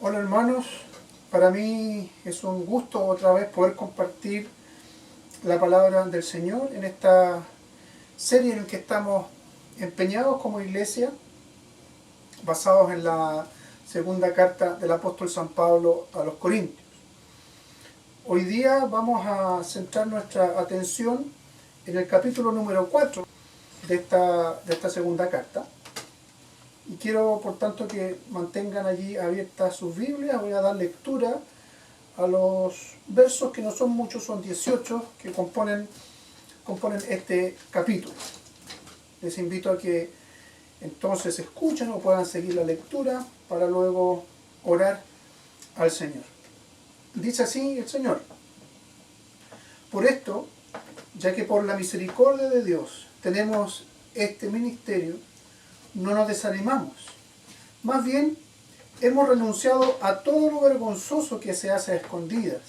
Hola hermanos, para mí es un gusto otra vez poder compartir la palabra del Señor en esta serie en la que estamos empeñados como iglesia, basados en la segunda carta del apóstol San Pablo a los Corintios. Hoy día vamos a centrar nuestra atención en el capítulo número 4 de esta segunda carta. Y quiero, por tanto, que mantengan allí abiertas sus Biblias. Voy a dar lectura a los versos, que no son muchos, son 18, que componen este capítulo. Les invito a que entonces escuchen o puedan seguir la lectura para luego orar al Señor. Dice así el Señor: por esto, ya que por la misericordia de Dios tenemos este ministerio, no nos desanimamos. Más bien, hemos renunciado a todo lo vergonzoso que se hace a escondidas.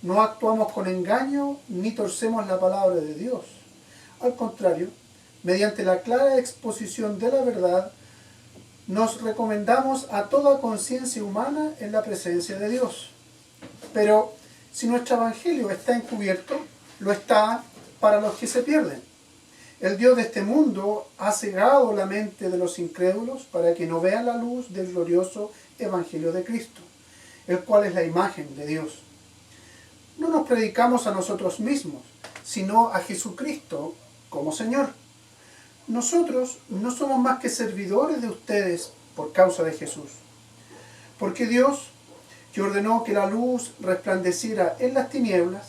No actuamos con engaño ni torcemos la palabra de Dios. Al contrario, mediante la clara exposición de la verdad, nos recomendamos a toda conciencia humana en la presencia de Dios. Pero si nuestro evangelio está encubierto, lo está para los que se pierden. El Dios de este mundo ha cegado la mente de los incrédulos para que no vean la luz del glorioso evangelio de Cristo, el cual es la imagen de Dios. No nos predicamos a nosotros mismos, sino a Jesucristo como Señor. Nosotros no somos más que servidores de ustedes por causa de Jesús. Porque Dios, que ordenó que la luz resplandeciera en las tinieblas,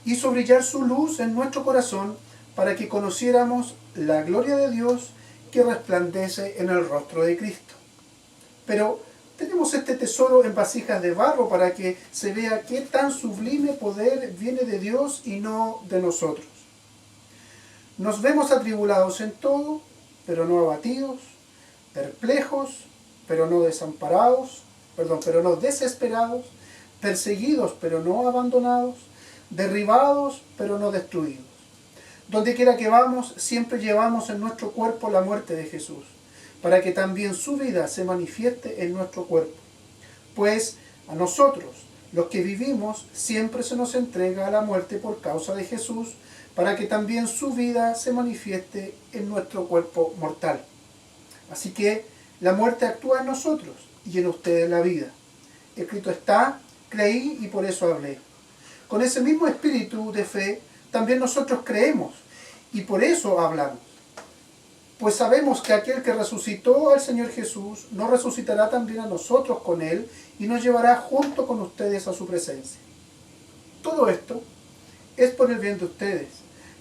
hizo brillar su luz en nuestro corazón para que conociéramos la gloria de Dios que resplandece en el rostro de Cristo. Pero tenemos este tesoro en vasijas de barro para que se vea qué tan sublime poder viene de Dios y no de nosotros. Nos vemos atribulados en todo, pero no abatidos, perplejos, pero no desesperados, perseguidos, pero no abandonados, derribados, pero no destruidos. Donde quiera que vamos, siempre llevamos en nuestro cuerpo la muerte de Jesús, para que también su vida se manifieste en nuestro cuerpo. Pues a nosotros, los que vivimos, siempre se nos entrega a la muerte por causa de Jesús, para que también su vida se manifieste en nuestro cuerpo mortal. Así que la muerte actúa en nosotros y en ustedes la vida. Escrito está: creí y por eso hablé. Con ese mismo espíritu de fe, también nosotros creemos y por eso hablamos. Pues sabemos que aquel que resucitó al Señor Jesús nos resucitará también a nosotros con Él y nos llevará junto con ustedes a su presencia. Todo esto es por el bien de ustedes,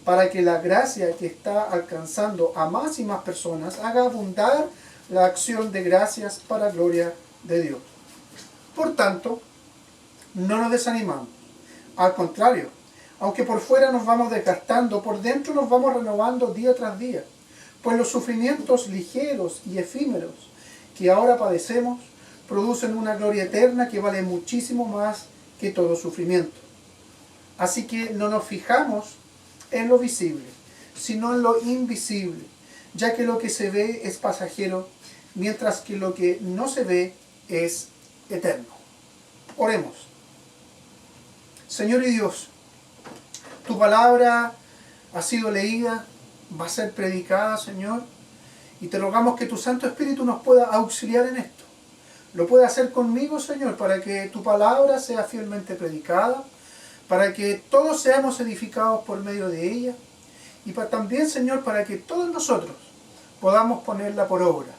para que la gracia que está alcanzando a más y más personas haga abundar la acción de gracias para gloria de Dios. Por tanto, no nos desanimamos. Al contrario, aunque por fuera nos vamos desgastando, por dentro nos vamos renovando día tras día, pues los sufrimientos ligeros y efímeros que ahora padecemos producen una gloria eterna que vale muchísimo más que todo sufrimiento. Así que no nos fijamos en lo visible, sino en lo invisible, ya que lo que se ve es pasajero, mientras que lo que no se ve es eterno. Oremos. Señor y Dios, tu palabra ha sido leída, va a ser predicada, Señor, y te rogamos que tu Santo Espíritu nos pueda auxiliar en esto. Lo pueda hacer conmigo, Señor, para que tu palabra sea fielmente predicada, para que todos seamos edificados por medio de ella, y también, Señor, para que todos nosotros podamos ponerla por obra,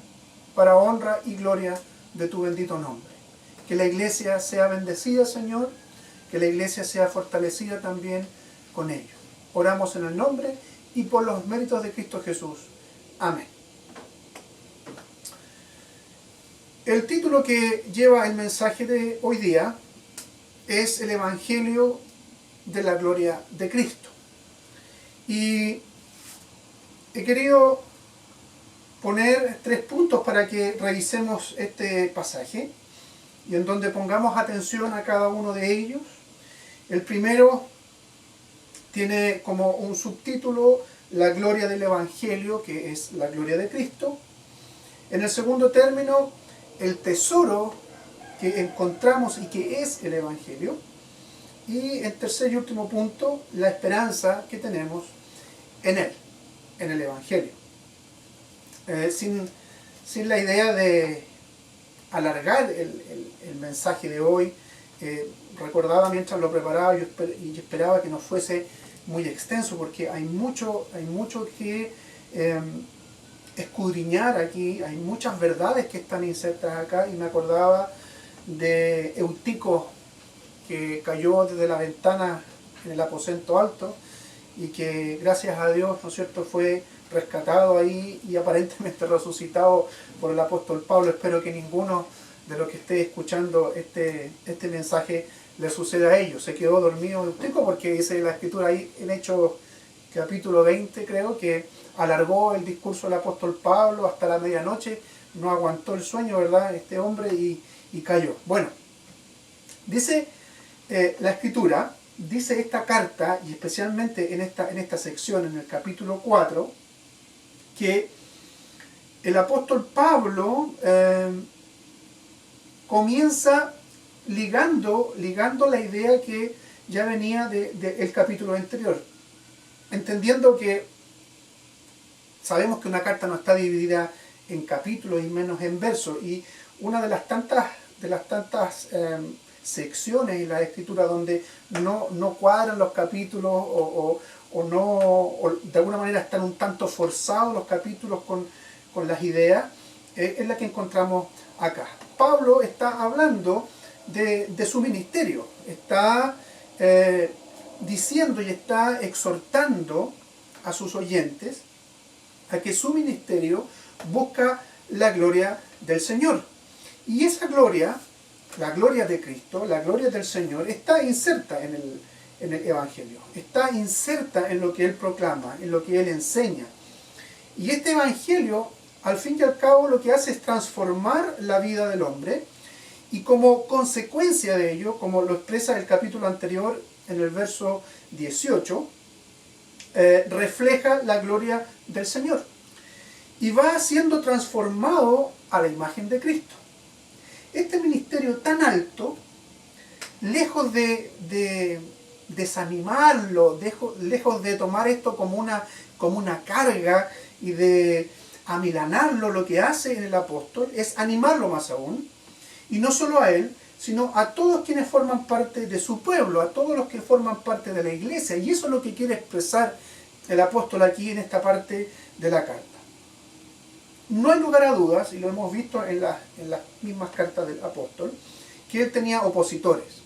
para honra y gloria de tu bendito nombre. Que la iglesia sea bendecida, Señor, que la iglesia sea fortalecida también con ello. Oramos en el nombre y por los méritos de Cristo Jesús. Amén. El título que lleva el mensaje de hoy día es el Evangelio de la gloria de Cristo. Y he querido poner 3 puntos para que revisemos este pasaje y en donde pongamos atención a cada uno de ellos. El primero tiene como un subtítulo la gloria del Evangelio, que es la gloria de Cristo. En el segundo término, el tesoro que encontramos y que es el Evangelio. Y en tercer y último punto, la esperanza que tenemos en él, en el Evangelio. Sin la idea de alargar el mensaje de hoy, recordaba mientras lo preparaba y esperaba que no fuese muy extenso, porque hay mucho que escudriñar aquí, hay muchas verdades que están insertas acá, y me acordaba de Eutico, que cayó desde la ventana en el aposento alto y que gracias a Dios, ¿no es cierto?, fue rescatado ahí y aparentemente resucitado por el apóstol Pablo. Espero que ninguno de los que esté escuchando este mensaje le suceda a ellos. Se quedó dormido Eutico, porque dice la escritura ahí en Hechos capítulo 20, creo, que alargó el discurso del apóstol Pablo hasta la medianoche, no aguantó el sueño, ¿verdad?, este hombre, y cayó. Bueno, dice la escritura, dice esta carta, y especialmente en esta sección, en el capítulo 4, que el apóstol Pablo comienza ligando la idea que ya venía del capítulo anterior, entendiendo que sabemos que una carta no está dividida en capítulos y menos en versos, y una de las tantas secciones en la escritura donde no cuadran los capítulos o de alguna manera están un tanto forzados los capítulos con las ideas, es la que encontramos acá. Pablo está hablando de su ministerio, está diciendo y está exhortando a sus oyentes a que su ministerio busca la gloria del Señor. Y esa gloria, la gloria de Cristo, la gloria del Señor, está inserta en el Evangelio, está inserta en lo que Él proclama, en lo que Él enseña. Y este Evangelio, al fin y al cabo, lo que hace es transformar la vida del hombre, y como consecuencia de ello, como lo expresa el capítulo anterior en el verso 18, refleja la gloria del Señor y va siendo transformado a la imagen de Cristo. Este ministerio tan alto, lejos de desanimarlo, lejos de tomar esto como una carga y de amilanarlo, lo que hace en el apóstol es animarlo más aún, y no solo a él, sino a todos quienes forman parte de su pueblo, a todos los que forman parte de la iglesia. Y eso es lo que quiere expresar el apóstol aquí en esta parte de la carta. No hay lugar a dudas, y lo hemos visto en las mismas cartas del apóstol, que él tenía opositores.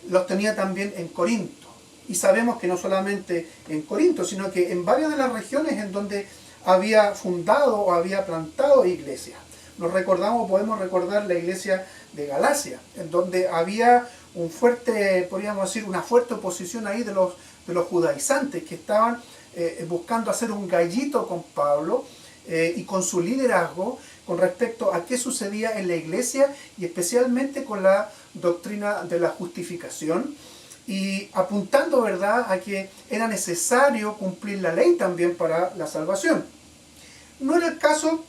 Los tenía también en Corinto. Y sabemos que no solamente en Corinto, sino que en varias de las regiones en donde había fundado o había plantado iglesias. Podemos recordar la iglesia de Galacia, en donde había podríamos decir, una fuerte oposición ahí de los judaizantes que estaban buscando hacer un gallito con Pablo y con su liderazgo con respecto a qué sucedía en la iglesia, y especialmente con la doctrina de la justificación, y apuntando, ¿verdad?, a que era necesario cumplir la ley también para la salvación. No era el caso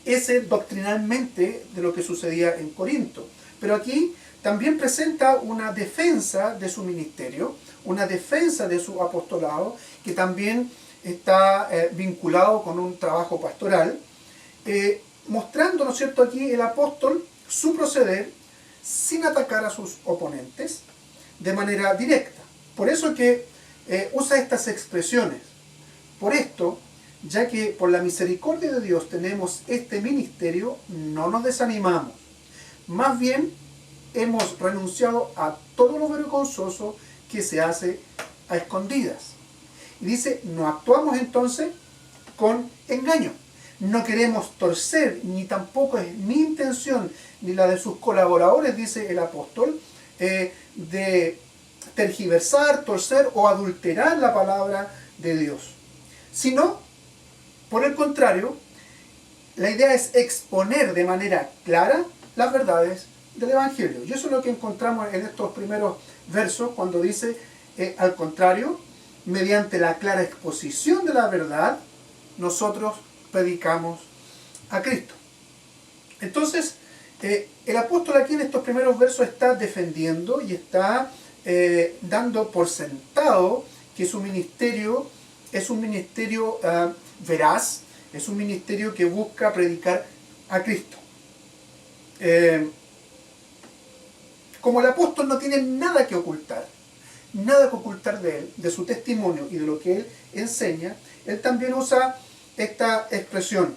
ese doctrinalmente de lo que sucedía en Corinto, pero aquí también presenta una defensa de su ministerio, una defensa de su apostolado, que también está vinculado con un trabajo pastoral, mostrando, ¿no es cierto?, aquí el apóstol su proceder sin atacar a sus oponentes de manera directa. Por eso que usa estas expresiones. Por esto, ya que por la misericordia de Dios tenemos este ministerio, no nos desanimamos. Más bien, hemos renunciado a todo lo vergonzoso que se hace a escondidas. Y dice, no actuamos entonces con engaño. No queremos torcer, ni tampoco es mi intención, ni la de sus colaboradores, dice el apóstol, de tergiversar, torcer o adulterar la palabra de Dios. Sino, por el contrario, la idea es exponer de manera clara las verdades del Evangelio. Y eso es lo que encontramos en estos primeros versos, cuando dice, al contrario, mediante la clara exposición de la verdad, nosotros predicamos a Cristo. Entonces, El apóstol aquí en estos primeros versos está defendiendo y está dando por sentado que su ministerio es un ministerio veraz, es un ministerio que busca predicar a Cristo. Como el apóstol no tiene nada que ocultar de él, de su testimonio y de lo que él enseña, él también usa esta expresión.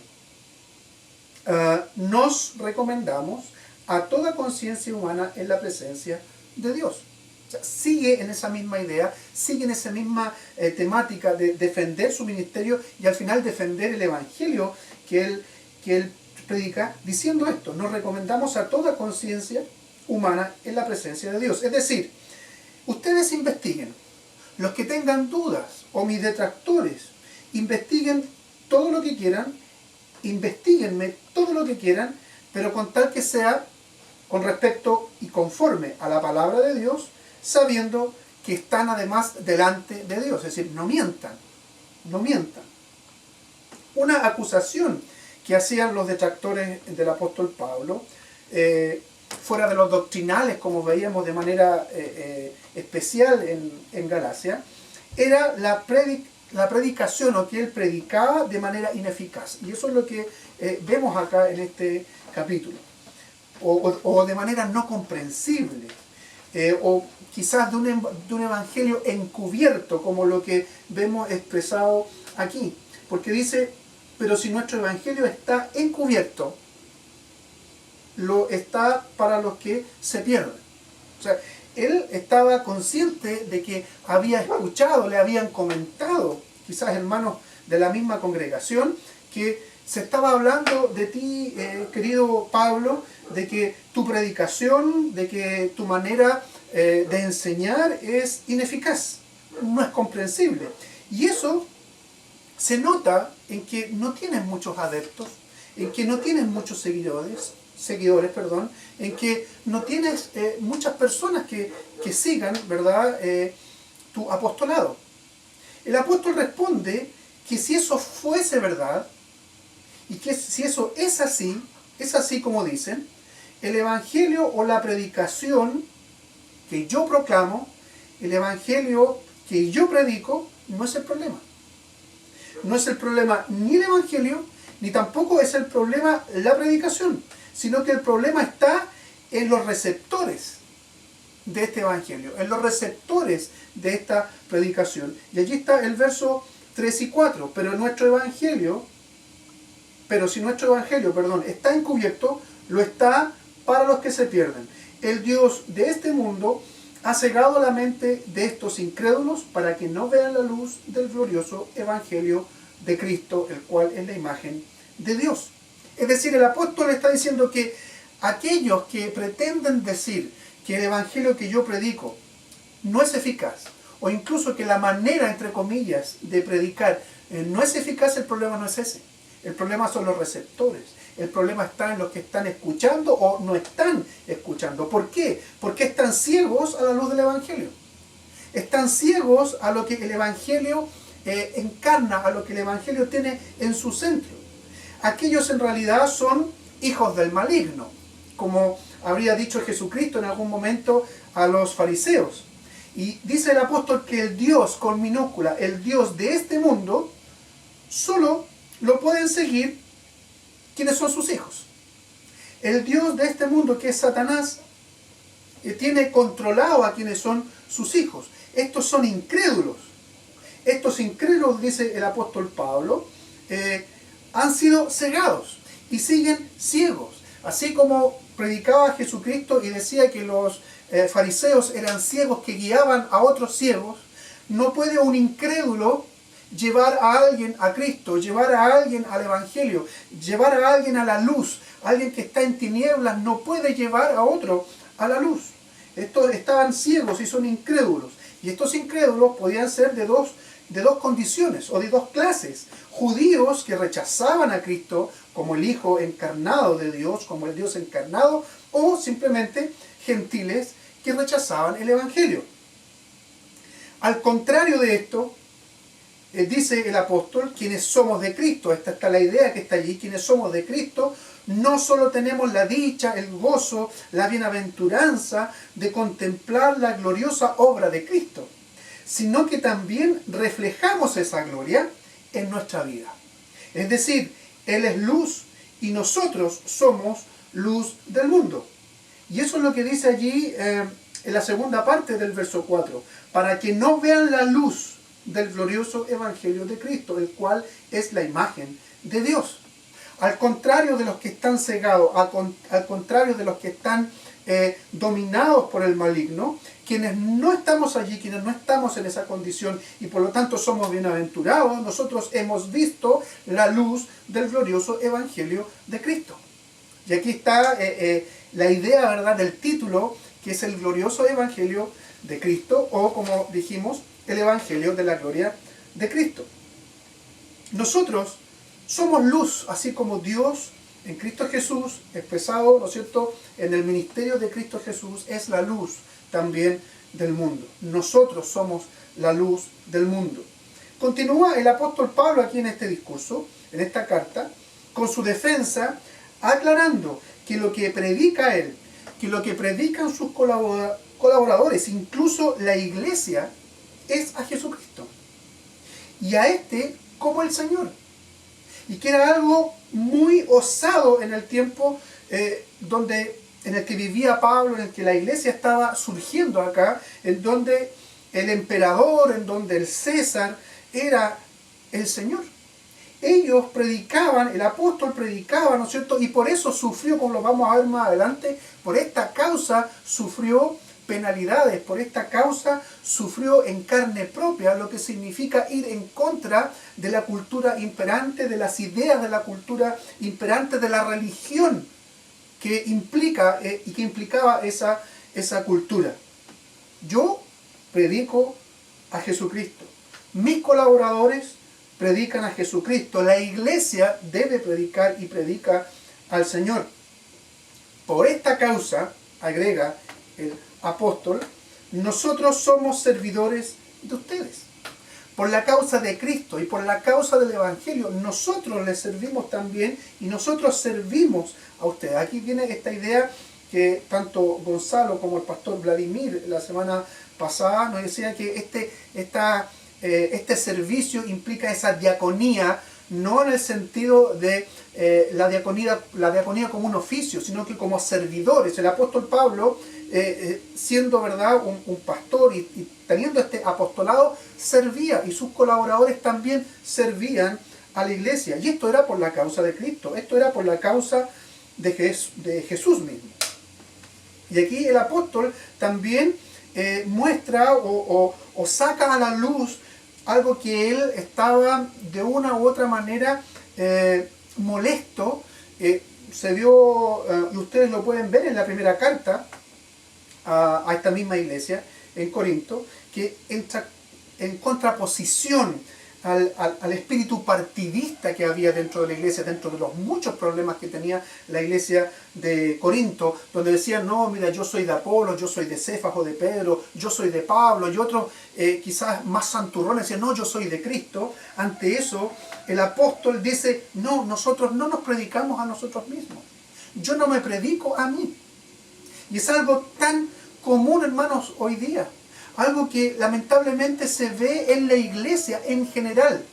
Nos recomendamos a toda conciencia humana en la presencia de Dios. O sea, sigue en esa misma idea, sigue en esa misma temática de defender su ministerio y al final defender el evangelio que él predica, diciendo esto: nos recomendamos a toda conciencia humana en la presencia de Dios. Es decir, ustedes investiguen, los que tengan dudas o mis detractores, investiguen todo lo que quieran, investiguenme todo lo que quieran, pero con tal que sea con respecto y conforme a la palabra de Dios, sabiendo que están además delante de Dios. Es decir, no mientan, no mientan. Una acusación que hacían los detractores del apóstol Pablo, fuera de los doctrinales, como veíamos de manera especial en Galacia, era la predicación, o que él predicaba de manera ineficaz. Y eso es lo que vemos acá en este capítulo. O de manera no comprensible, o quizás de un evangelio encubierto, como lo que vemos expresado aquí. Porque dice, pero si nuestro evangelio está encubierto, lo está para los que se pierden. O sea, él estaba consciente de que había escuchado, le habían comentado, quizás hermanos de la misma congregación, que se estaba hablando de ti, querido Pablo, de que tu predicación, de que tu manera de enseñar es ineficaz, no es comprensible. Y eso se nota en que no tienes muchos adeptos, en que no tienes muchos seguidores, en que no tienes muchas personas que sigan, ¿verdad?, tu apostolado. El apóstol responde que si eso fuese verdad, y que si eso es así como dicen, el evangelio o la predicación que yo proclamo, el evangelio que yo predico, no es el problema. No es el problema ni el evangelio, ni tampoco es el problema la predicación, sino que el problema está en los receptores de este evangelio, en los receptores de esta predicación. Y allí está el verso 3 y 4. Pero si nuestro evangelio, está encubierto, lo está para los que se pierden. El Dios de este mundo ha cegado la mente de estos incrédulos para que no vean la luz del glorioso evangelio de Cristo, el cual es la imagen de Dios. Es decir, el apóstol está diciendo que aquellos que pretenden decir que el evangelio que yo predico no es eficaz, o incluso que la manera, entre comillas, de predicar no es eficaz, el problema no es ese. El problema son los receptores. El problema está en los que están escuchando o no están escuchando. ¿Por qué? Porque están ciegos a la luz del evangelio. Están ciegos a lo que el evangelio encarna, a lo que el evangelio tiene en su centro. Aquellos en realidad son hijos del maligno, como habría dicho Jesucristo en algún momento a los fariseos. Y dice el apóstol que el Dios con minúscula, el Dios de este mundo, solo lo pueden seguir quienes son sus hijos. El Dios de este mundo, que es Satanás, tiene controlado a quienes son sus hijos. Estos son incrédulos. Estos incrédulos, dice el apóstol Pablo, han sido cegados y siguen ciegos. Así como predicaba Jesucristo y decía que los fariseos eran ciegos que guiaban a otros ciegos, no puede un incrédulo llevar a alguien a Cristo, llevar a alguien al Evangelio, llevar a alguien a la luz. Alguien que está en tinieblas no puede llevar a otro a la luz. Estos estaban ciegos y son incrédulos. Y estos incrédulos podían ser de dos condiciones o de dos clases. Judíos que rechazaban a Cristo como el Hijo encarnado de Dios, como el Dios encarnado, o simplemente gentiles que rechazaban el Evangelio. Al contrario de esto, dice el apóstol, quienes somos de Cristo, esta está la idea que está allí, quienes somos de Cristo, no solo tenemos la dicha, el gozo, la bienaventuranza de contemplar la gloriosa obra de Cristo, sino que también reflejamos esa gloria en nuestra vida. Es decir, Él es luz y nosotros somos luz del mundo. Y eso es lo que dice allí en la segunda parte del verso 4, para que no vean la luz del glorioso evangelio de Cristo, el cual es la imagen de Dios. Al contrario de los que están cegados, al contrario de los que están dominados por el maligno, quienes no estamos allí, quienes no estamos en esa condición y por lo tanto somos bienaventurados, nosotros hemos visto la luz del glorioso evangelio de Cristo. Y aquí está la idea, ¿verdad?, del título, que es el glorioso evangelio de Cristo, o como dijimos, el evangelio de la gloria de Cristo. Nosotros somos luz, así como Dios en Cristo Jesús, expresado, ¿no es cierto?, en el ministerio de Cristo Jesús, es la luz también del mundo. Nosotros somos la luz del mundo. Continúa el apóstol Pablo aquí en este discurso, en esta carta, con su defensa, aclarando que lo que predica él, que lo que predican sus colaboradores, incluso la iglesia, es a Jesucristo. Y a este como el Señor. Y que era algo muy osado en el tiempo en el que vivía Pablo, en el que la iglesia estaba surgiendo acá, en donde el emperador, en donde el César era el Señor. Ellos predicaban, el apóstol predicaba, ¿no es cierto? Y por eso sufrió, como lo vamos a ver más adelante, por esta causa sufrió penalidades, por esta causa sufrió en carne propia, lo que significa ir en contra de la cultura imperante, de las ideas de la cultura imperante, de la religión que implica y que implicaba esa cultura. Yo predico a Jesucristo. Mis colaboradores predican a Jesucristo. La iglesia debe predicar y predica al Señor. Por esta causa, agrega el apóstol, nosotros somos servidores de ustedes. Por la causa de Cristo y por la causa del Evangelio, nosotros les servimos también y nosotros servimos a ustedes. Aquí viene esta idea que tanto Gonzalo como el pastor Vladimir la semana pasada nos decía que este servicio implica esa diaconía, no en el sentido de la diaconía como un oficio, sino que como servidores. El apóstol Pablo, siendo, ¿verdad?, un pastor y teniendo este apostolado, servía, y sus colaboradores también servían a la iglesia. Y esto era por la causa de Cristo, esto era por la causa de Jesús mismo. Y aquí el apóstol también muestra o saca a la luz algo que él estaba de una u otra manera molesto. Se dio, y ustedes lo pueden ver en la primera carta a esta misma iglesia en Corinto, que entra en contraposición al espíritu partidista que había dentro de la iglesia, dentro de los muchos problemas que tenía la iglesia de Corinto, donde decían, no, mira, yo soy de Apolo, yo soy de Cefas o de Pedro, yo soy de Pablo, y otros quizás más santurrones decían, no, yo soy de Cristo. Ante eso, el apóstol dice, no, nosotros no nos predicamos a nosotros mismos. Yo no me predico a mí. Y es algo tan común, hermanos, hoy día. Algo que lamentablemente se ve en la iglesia en general.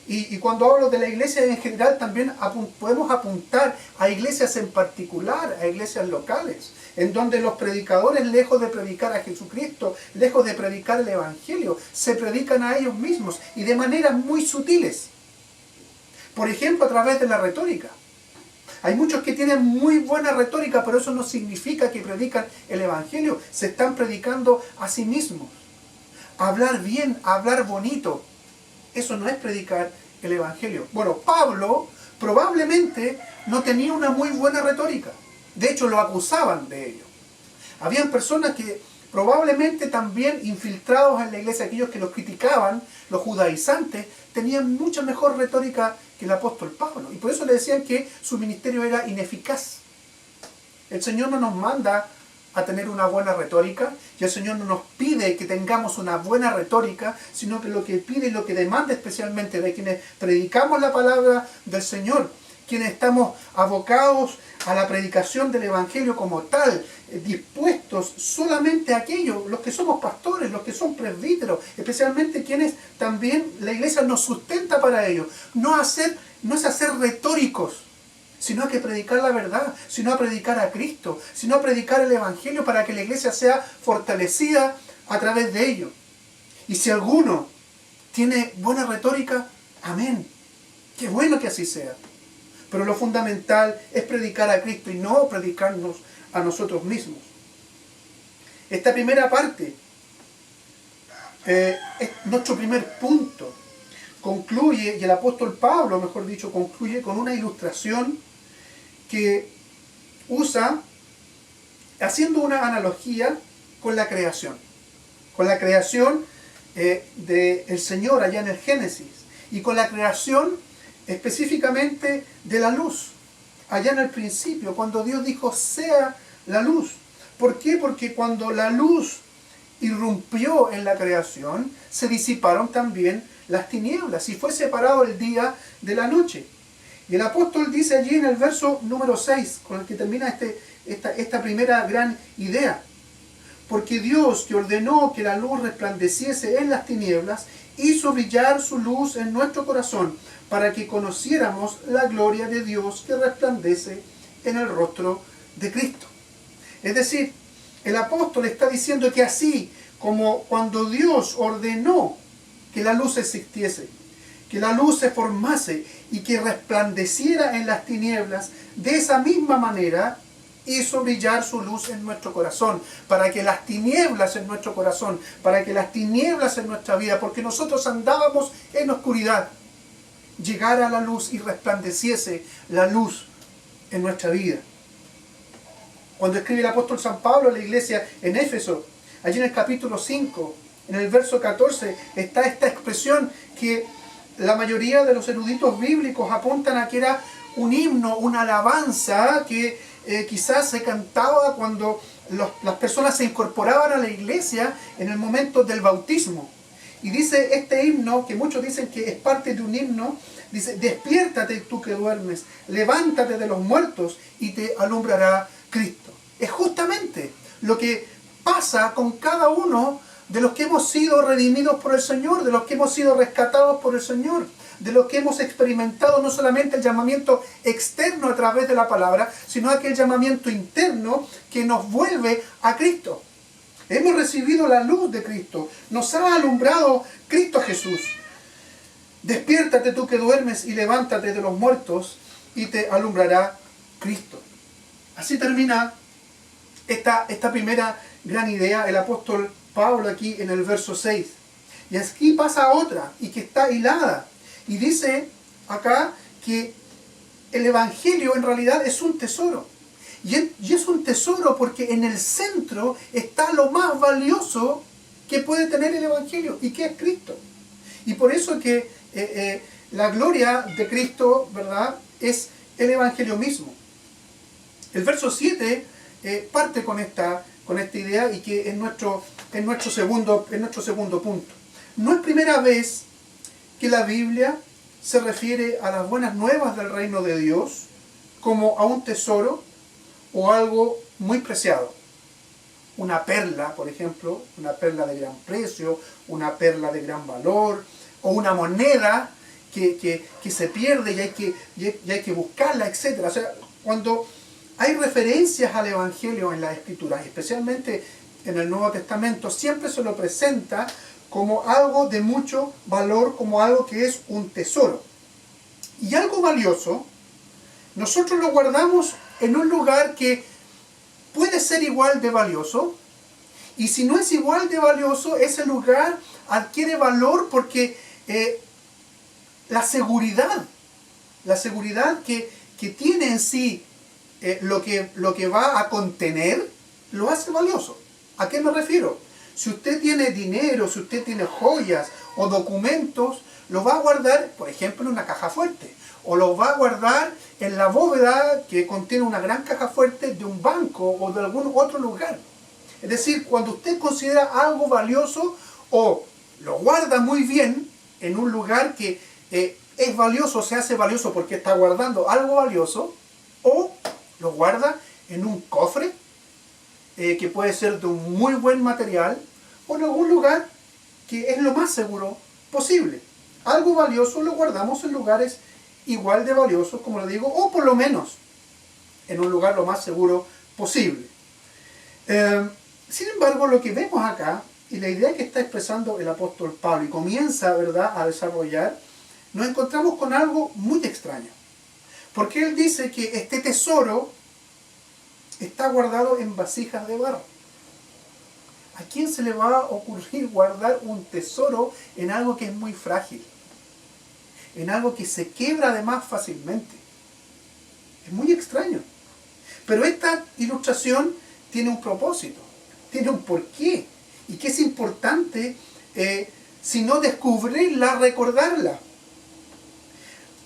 Y cuando hablo de la iglesia en general, también podemos apuntar a iglesias en particular, a iglesias locales, en donde los predicadores, lejos de predicar a Jesucristo, lejos de predicar el Evangelio, se predican a ellos mismos y de maneras muy sutiles. Por ejemplo, a través de la retórica. Hay muchos que tienen muy buena retórica, pero eso no significa que predican el Evangelio. Se están predicando a sí mismos. Hablar bien, hablar bonito, eso no es predicar el Evangelio. Bueno, Pablo probablemente no tenía una muy buena retórica. De hecho, lo acusaban de ello. Habían personas que probablemente también infiltrados en la iglesia, aquellos que los criticaban, los judaizantes, tenían mucha mejor retórica que el apóstol Pablo. Y por eso le decían que su ministerio era ineficaz. El Señor no nos manda a tener una buena retórica, y el Señor no nos pide que tengamos una buena retórica, sino que lo que pide y lo que demanda especialmente de quienes predicamos la palabra del Señor quienes estamos abocados a la predicación del Evangelio como tal, dispuestos solamente a aquellos, los que somos pastores, los que son presbíteros, especialmente quienes también la iglesia nos sustenta para ello. No es hacer retóricos, sino a que predicar la verdad, sino a predicar a Cristo, sino a predicar el Evangelio para que la iglesia sea fortalecida a través de ello. Y si alguno tiene buena retórica, amén. Qué bueno que así sea. Pero lo fundamental es predicar a Cristo y no predicarnos a nosotros mismos. Esta primera parte es nuestro primer punto. Concluye, y el apóstol Pablo, mejor dicho, concluye con una ilustración que usa, haciendo una analogía con la creación. Con la creación del Señor allá en el Génesis. Y con la creación específicamente de la luz. Allá en el principio, cuando Dios dijo, sea la luz. ¿Por qué? Porque cuando la luz irrumpió en la creación, se disiparon también las tinieblas y fue separado el día de la noche. Y el apóstol dice allí en el verso número 6, con el que termina esta primera gran idea. Porque Dios, que ordenó que la luz resplandeciese en las tinieblas, hizo brillar su luz en nuestro corazón, para que conociéramos la gloria de Dios que resplandece en el rostro de Cristo. Es decir, el apóstol está diciendo que así como cuando Dios ordenó que la luz existiese, que la luz se formase y que resplandeciera en las tinieblas, de esa misma manera hizo brillar su luz en nuestro corazón, para que las tinieblas en nuestro corazón, para que las tinieblas en nuestra vida, porque nosotros andábamos en oscuridad, llegara a la luz y resplandeciese la luz en nuestra vida. Cuando escribe el apóstol San Pablo a la iglesia en Éfeso, allí en el capítulo 5, en el verso 14, está esta expresión que la mayoría de los eruditos bíblicos apuntan a que era un himno, una alabanza que quizás se cantaba cuando las personas se incorporaban a la iglesia en el momento del bautismo. Y dice este himno, que muchos dicen que es parte de un himno, dice, despiértate tú que duermes, levántate de los muertos y te alumbrará Cristo. Es justamente lo que pasa con cada uno de los que hemos sido redimidos por el Señor, de los que hemos sido rescatados por el Señor, de los que hemos experimentado no solamente el llamamiento externo a través de la palabra, sino aquel llamamiento interno que nos vuelve a Cristo. Hemos recibido la luz de Cristo, nos ha alumbrado Cristo Jesús. Despiértate tú que duermes y levántate de los muertos y te alumbrará Cristo. Así termina esta primera gran idea el apóstol Pablo aquí en el verso 6. Y aquí pasa otra y que está hilada. Y dice acá que el Evangelio en realidad es un tesoro. Y es un tesoro porque en el centro está lo más valioso que puede tener el Evangelio, y que es Cristo. Y por eso que la gloria de Cristo, ¿verdad?, es el Evangelio mismo. El verso 7 parte con esta idea y que es nuestro segundo punto. No es primera vez que la Biblia se refiere a las buenas nuevas del reino de Dios como a un tesoro o algo muy preciado. Una perla, por ejemplo, una perla de gran precio, una perla de gran valor, o una moneda que se pierde y hay que buscarla, etc. O sea, cuando hay referencias al Evangelio en las Escrituras, especialmente en el Nuevo Testamento, siempre se lo presenta como algo de mucho valor, como algo que es un tesoro. Y algo valioso, nosotros lo guardamos en un lugar que puede ser igual de valioso, y si no es igual de valioso, ese lugar adquiere valor porque la seguridad que tiene en sí lo que va a contener, lo hace valioso. ¿A qué me refiero? Si usted tiene dinero, si usted tiene joyas o documentos, lo va a guardar, por ejemplo, en una caja fuerte, o lo va a guardar en la bóveda que contiene una gran caja fuerte de un banco o de algún otro lugar. Es decir, cuando usted considera algo valioso, o lo guarda muy bien en un lugar que es valioso, se hace valioso porque está guardando algo valioso, o lo guarda en un cofre que puede ser de un muy buen material, o en algún lugar que es lo más seguro posible. Algo valioso lo guardamos en lugares igual de valiosos, como le digo, o por lo menos en un lugar lo más seguro posible. Sin embargo, lo que vemos acá, y la idea que está expresando el apóstol Pablo y comienza, ¿verdad?, a desarrollar, nos encontramos con algo muy extraño. Porque él dice que este tesoro está guardado en vasijas de barro. ¿A quién se le va a ocurrir guardar un tesoro en algo que es muy frágil? En algo que se quiebra además fácilmente. Es muy extraño. Pero esta ilustración tiene un propósito, tiene un porqué. Y que es importante, si no descubrirla, recordarla.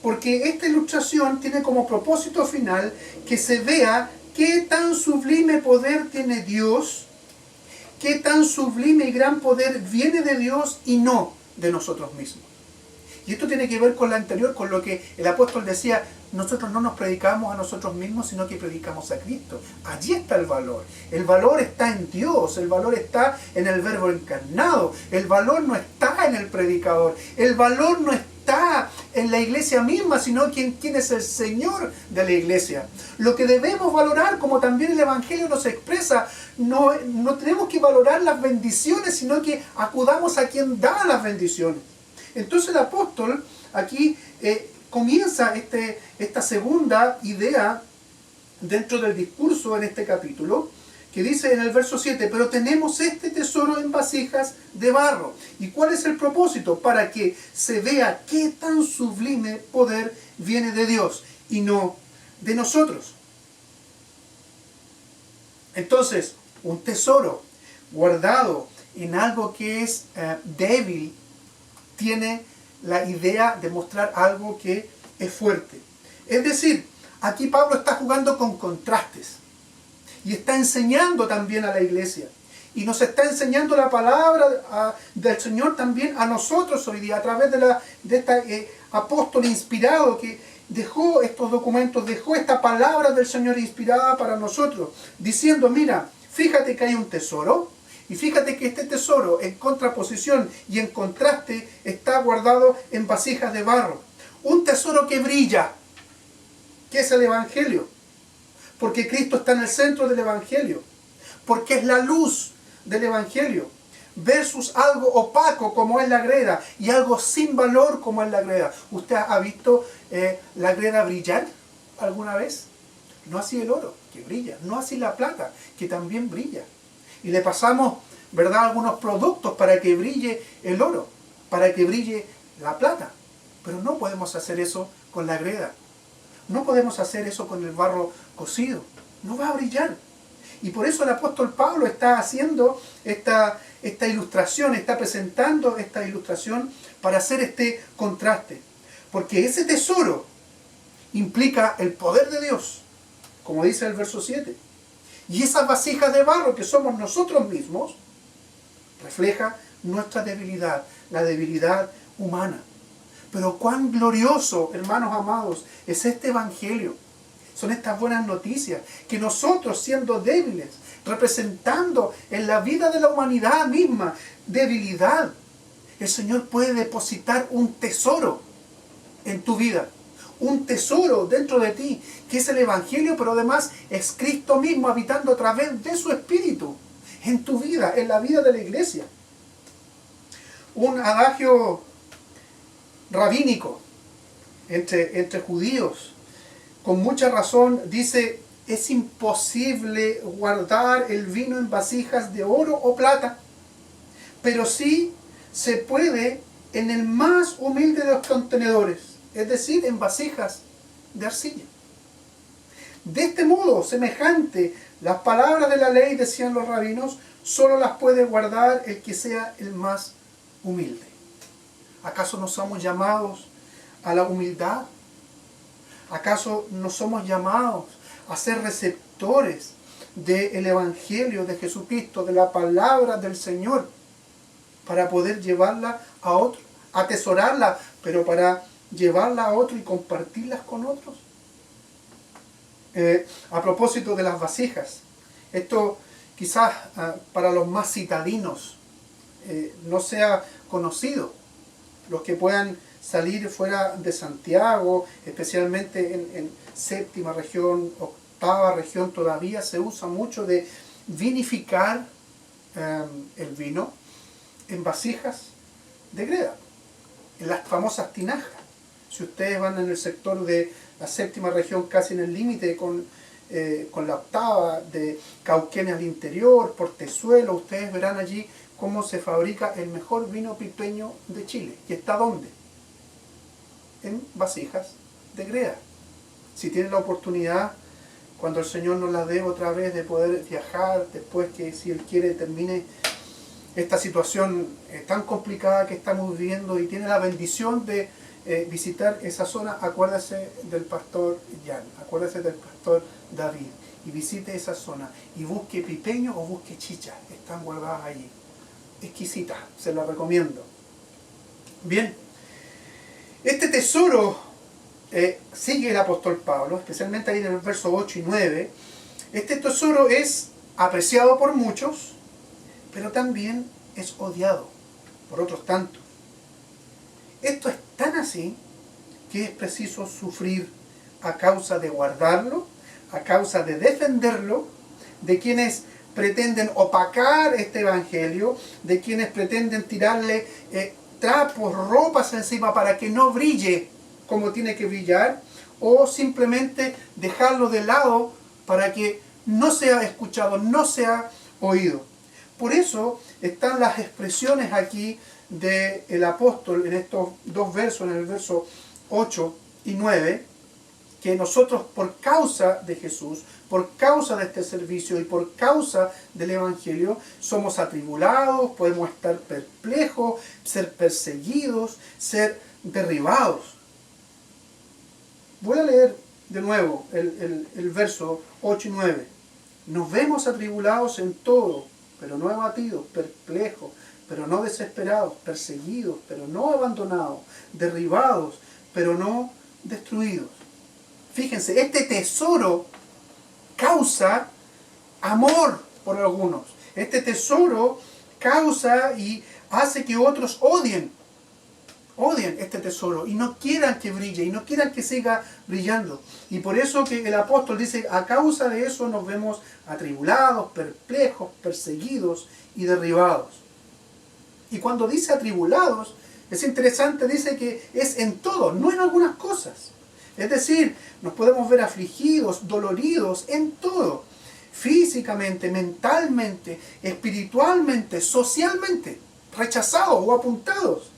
Porque esta ilustración tiene como propósito final que se vea qué tan sublime poder tiene Dios, qué tan sublime y gran poder viene de Dios y no de nosotros mismos. Y esto tiene que ver con lo anterior, con lo que el apóstol decía: nosotros no nos predicamos a nosotros mismos, sino que predicamos a Cristo. Allí está el valor. El valor está en Dios, el valor está en el Verbo encarnado. El valor no está en el predicador. El valor no está en la iglesia misma, sino quién es el Señor de la iglesia. Lo que debemos valorar, como también el Evangelio nos expresa, no tenemos que valorar las bendiciones, sino que acudamos a quien da las bendiciones. Entonces el apóstol aquí comienza esta segunda idea dentro del discurso en este capítulo, que dice en el verso 7, pero tenemos este tesoro en vasijas de barro. ¿Y cuál es el propósito? Para que se vea qué tan sublime poder viene de Dios y no de nosotros. Entonces, un tesoro guardado en algo que es débil, tiene la idea de mostrar algo que es fuerte. Es decir, aquí Pablo está jugando con contrastes y está enseñando también a la iglesia, y nos está enseñando la palabra del Señor también a nosotros hoy día, a través de este apóstol inspirado que dejó estos documentos, dejó esta palabra del Señor inspirada para nosotros, diciendo: mira, fíjate que hay un tesoro. Y fíjate que este tesoro, en contraposición y en contraste, está guardado en vasijas de barro. Un tesoro que brilla, que es el Evangelio. Porque Cristo está en el centro del Evangelio. Porque es la luz del Evangelio. Versus algo opaco como es la greda y algo sin valor como es la greda. ¿Usted ha visto la greda brillar alguna vez? No así el oro, que brilla. No así la plata, que también brilla. Y le pasamos, ¿verdad?, algunos productos para que brille el oro, para que brille la plata. Pero no podemos hacer eso con la greda. No podemos hacer eso con el barro cocido. No va a brillar. Y por eso el apóstol Pablo está haciendo esta ilustración, está presentando esta ilustración para hacer este contraste. Porque ese tesoro implica el poder de Dios, como dice el verso 7. Y esas vasijas de barro que somos nosotros mismos, refleja nuestra debilidad, la debilidad humana. Pero cuán glorioso, hermanos amados, es este Evangelio. Son estas buenas noticias, que nosotros, siendo débiles, representando en la vida de la humanidad misma debilidad, el Señor puede depositar un tesoro en tu vida. Un tesoro dentro de ti, que es el Evangelio, pero además es Cristo mismo habitando a través de su Espíritu en tu vida, en la vida de la iglesia. Un adagio rabínico entre judíos, con mucha razón, dice: es imposible guardar el vino en vasijas de oro o plata, pero sí se puede en el más humilde de los contenedores, es decir, en vasijas de arcilla. De este modo, semejante, las palabras de la ley, decían los rabinos, solo las puede guardar el que sea el más humilde. ¿Acaso no somos llamados a la humildad? ¿Acaso no somos llamados a ser receptores del Evangelio de Jesucristo, de la palabra del Señor, para poder llevarla a otros, atesorarla, pero para llevarlas a otro y compartirlas con otros. A propósito de las vasijas, esto quizás para los más citadinos no sea conocido. Los que puedan salir fuera de Santiago, especialmente en séptima región, octava región, todavía se usa mucho de vinificar el vino en vasijas de greda, en las famosas tinajas. Si ustedes van en el sector de la séptima región, casi en el límite con la octava, de Cauquenes al interior, Portezuelo, ustedes verán allí cómo se fabrica el mejor vino pipeño de Chile. ¿Y está dónde? En vasijas de greda. Si tienen la oportunidad, cuando el Señor nos la dé otra vez, de poder viajar, después que, si Él quiere, termine esta situación tan complicada que estamos viviendo y tiene la bendición de visitar esa zona, acuérdese del pastor Jan, acuérdese del pastor David, y visite esa zona y busque pipeño o busque chicha, están guardadas allí. Exquisita, se la recomiendo. Bien, este tesoro, sigue el apóstol Pablo, especialmente ahí en el verso 8 y 9, este tesoro es apreciado por muchos, pero también es odiado por otros tantos. Esto es tan así que es preciso sufrir a causa de guardarlo, a causa de defenderlo, de quienes pretenden opacar este evangelio, de quienes pretenden tirarle trapos, ropas encima para que no brille como tiene que brillar, o simplemente dejarlo de lado para que no sea escuchado, no sea oído. Por eso están las expresiones aquí del apóstol en estos dos versos, en el verso 8 y 9, que nosotros por causa de Jesús, por causa de este servicio y por causa del Evangelio, somos atribulados, podemos estar perplejos, ser perseguidos, ser derribados. Voy a leer de nuevo el verso 8 y 9. Nos vemos atribulados en todo, pero no abatidos, perplejos, pero no desesperados, perseguidos, pero no abandonados, derribados, pero no destruidos. Fíjense, este tesoro causa amor por algunos. Este tesoro causa y hace que otros odien este tesoro y no quieran que brille y no quieran que siga brillando. Y por eso que el apóstol dice, a causa de eso nos vemos atribulados, perplejos, perseguidos y derribados. Y cuando dice atribulados, es interesante, dice que es en todo, no en algunas cosas. Es decir, nos podemos ver afligidos, doloridos en todo. Físicamente, mentalmente, espiritualmente, socialmente, rechazados o apuntados.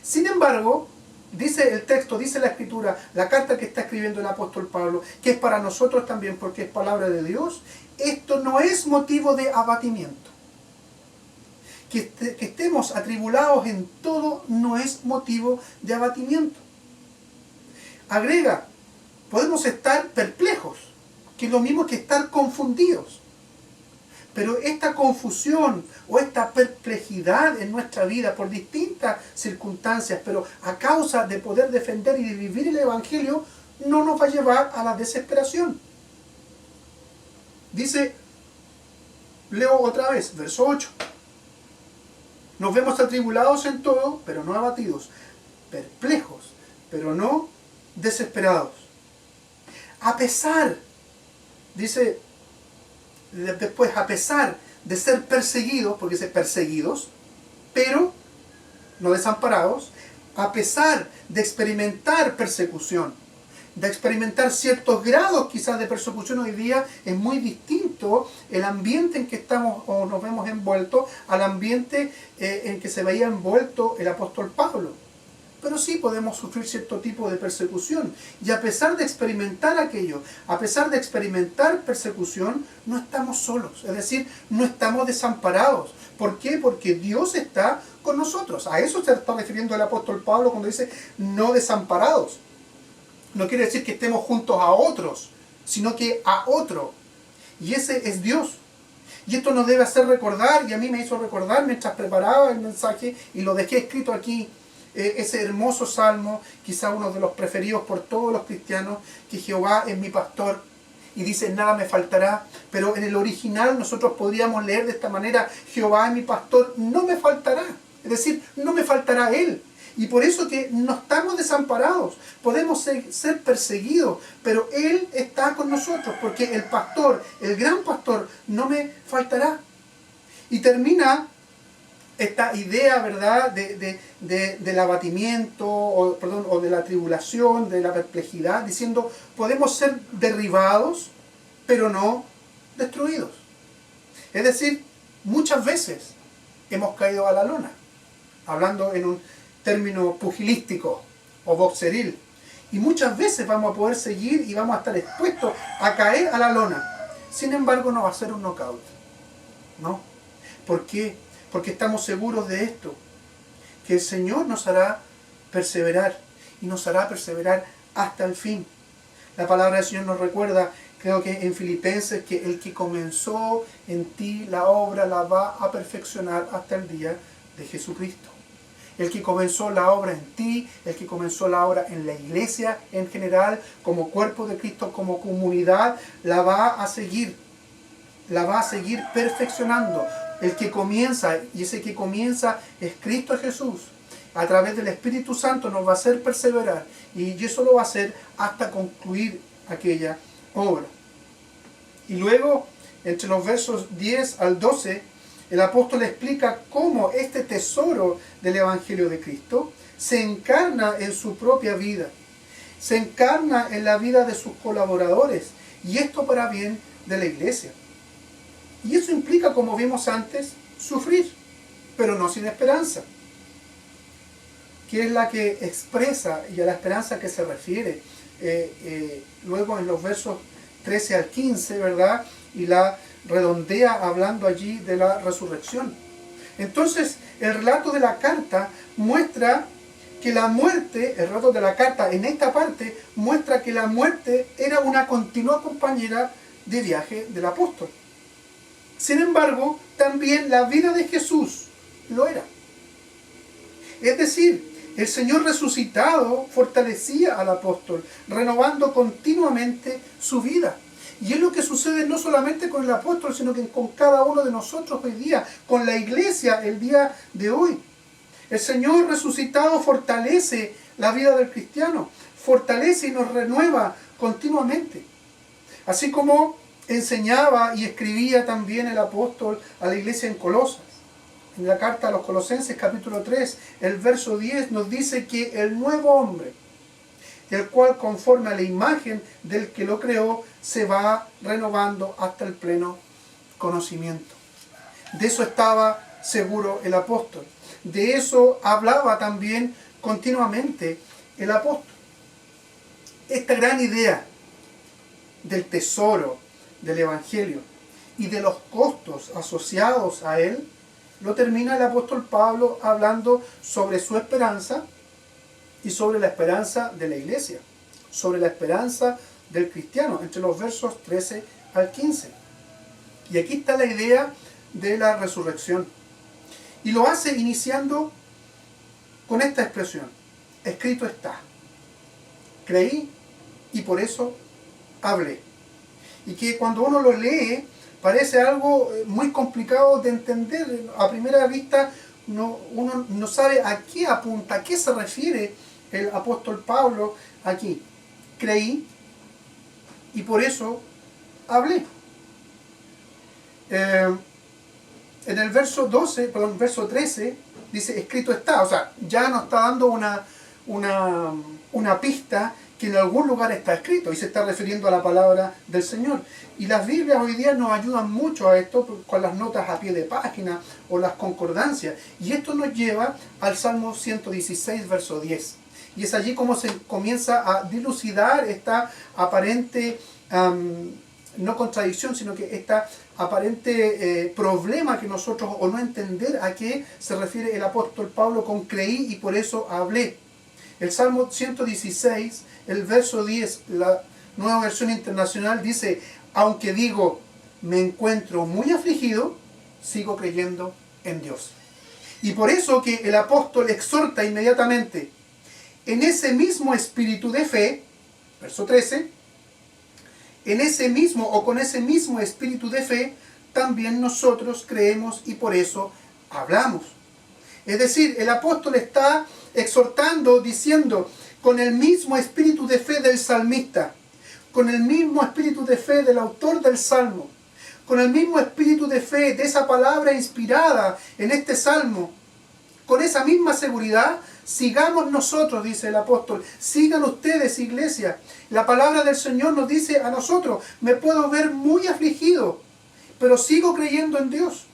Sin embargo, dice el texto, dice la Escritura, la carta que está escribiendo el apóstol Pablo, que es para nosotros también porque es palabra de Dios, esto no es motivo de abatimiento. Que estemos atribulados en todo no es motivo de abatimiento. Agrega, podemos estar perplejos, que es lo mismo que estar confundidos. Pero esta confusión o esta perplejidad en nuestra vida por distintas circunstancias, pero a causa de poder defender y de vivir el Evangelio, no nos va a llevar a la desesperación. Dice, leo otra vez, verso 8. Nos vemos atribulados en todo, pero no abatidos, perplejos, pero no desesperados. A pesar, dice después, a pesar de ser perseguidos, porque dice perseguidos, pero no desamparados, a pesar de experimentar persecución, de experimentar ciertos grados quizás de persecución hoy día, es muy distinto el ambiente en que estamos o nos vemos envueltos al ambiente en que se veía envuelto el apóstol Pablo. Pero sí podemos sufrir cierto tipo de persecución. Y a pesar de experimentar aquello, a pesar de experimentar persecución, no estamos solos. Es decir, no estamos desamparados. ¿Por qué? Porque Dios está con nosotros. A eso se está refiriendo el apóstol Pablo cuando dice no desamparados. No quiere decir que estemos juntos a otros, sino que a otro. Y ese es Dios. Y esto nos debe hacer recordar, y a mí me hizo recordar mientras preparaba el mensaje, y lo dejé escrito aquí ese hermoso salmo, quizá uno de los preferidos por todos los cristianos, que Jehová es mi pastor, y dice, nada me faltará. Pero en el original nosotros podríamos leer de esta manera, Jehová es mi pastor, no me faltará. Es decir, no me faltará Él. Y por eso que no estamos desamparados, podemos ser perseguidos, pero Él está con nosotros, porque el pastor, el gran pastor, no me faltará. Y termina esta idea, ¿verdad?, del abatimiento, o de la tribulación, de la perplejidad, diciendo, podemos ser derribados, pero no destruidos. Es decir, muchas veces hemos caído a la lona, hablando en un término pugilístico o boxeril, y muchas veces vamos a poder seguir y vamos a estar expuestos a caer a la lona. Sin embargo, no va a ser un knockout, ¿no? ¿Por qué? Porque estamos seguros de esto, que el Señor nos hará perseverar, y nos hará perseverar hasta el fin. La palabra del Señor nos recuerda, creo que en Filipenses, que el que comenzó en ti la obra la va a perfeccionar hasta el día de Jesucristo. El que comenzó la obra en ti, el que comenzó la obra en la iglesia en general, como cuerpo de Cristo, como comunidad, la va a seguir perfeccionando. El que comienza, y ese que comienza es Cristo Jesús, a través del Espíritu Santo nos va a hacer perseverar, y eso lo va a hacer hasta concluir aquella obra. Y luego, entre los versos 10 al 12, el apóstol explica cómo este tesoro del Evangelio de Cristo se encarna en su propia vida, se encarna en la vida de sus colaboradores, y esto para bien de la iglesia. Y eso implica, como vimos antes, sufrir, pero no sin esperanza, que es la que expresa, y a la esperanza que se refiere luego en los versos 13 al 15, ¿verdad? Y la redondea hablando allí de la resurrección. Entonces, el relato de la carta muestra que la muerte, el relato de la carta en esta parte, muestra que la muerte era una continua compañera de viaje del apóstol. Sin embargo, también la vida de Jesús lo era. Es decir, el Señor resucitado fortalecía al apóstol, renovando continuamente su vida. Y es lo que sucede no solamente con el apóstol, sino que con cada uno de nosotros hoy día, con la iglesia el día de hoy. El Señor resucitado fortalece la vida del cristiano, fortalece y nos renueva continuamente. Así como enseñaba y escribía también el apóstol a la iglesia en Colosas. En la carta a los Colosenses capítulo 3, el verso 10 nos dice que el nuevo hombre, el cual conforme a la imagen del que lo creó, se va renovando hasta el pleno conocimiento. De eso estaba seguro el apóstol. De eso hablaba también continuamente el apóstol. Esta gran idea del tesoro del Evangelio y de los costos asociados a él, lo termina el apóstol Pablo hablando sobre su esperanza y sobre la esperanza de la iglesia, sobre la esperanza del cristiano, entre los versos 13 al 15. Y aquí está la idea de la resurrección. Y lo hace iniciando con esta expresión: escrito está. Creí y por eso hablé. Y que cuando uno lo lee parece algo muy complicado de entender. A primera vista uno no sabe a qué apunta, a qué se refiere el apóstol Pablo aquí. Creí y por eso hablé. En el verso 13 dice escrito está. O sea, ya nos está dando una pista que en algún lugar está escrito, y se está refiriendo a la palabra del Señor. Y las Biblias hoy día nos ayudan mucho a esto con las notas a pie de página o las concordancias. Y esto nos lleva al Salmo 116, verso 10. Y es allí como se comienza a dilucidar esta aparente, no contradicción, sino que esta aparente problema que nosotros, o no entender a qué se refiere el apóstol Pablo con creí y por eso hablé. El Salmo 116, el verso 10, la Nueva Versión Internacional dice: aunque digo, me encuentro muy afligido, sigo creyendo en Dios. Y por eso que el apóstol exhorta inmediatamente, en ese mismo espíritu de fe, verso 13, en ese mismo o con ese mismo espíritu de fe, también nosotros creemos y por eso hablamos. Es decir, el apóstol está exhortando, diciendo, con el mismo espíritu de fe del salmista, con el mismo espíritu de fe del autor del salmo, con el mismo espíritu de fe de esa palabra inspirada en este salmo, con esa misma seguridad, sigamos nosotros, dice el apóstol, sigan ustedes, iglesia. La palabra del Señor nos dice a nosotros, me puedo ver muy afligido, pero sigo creyendo en Dios.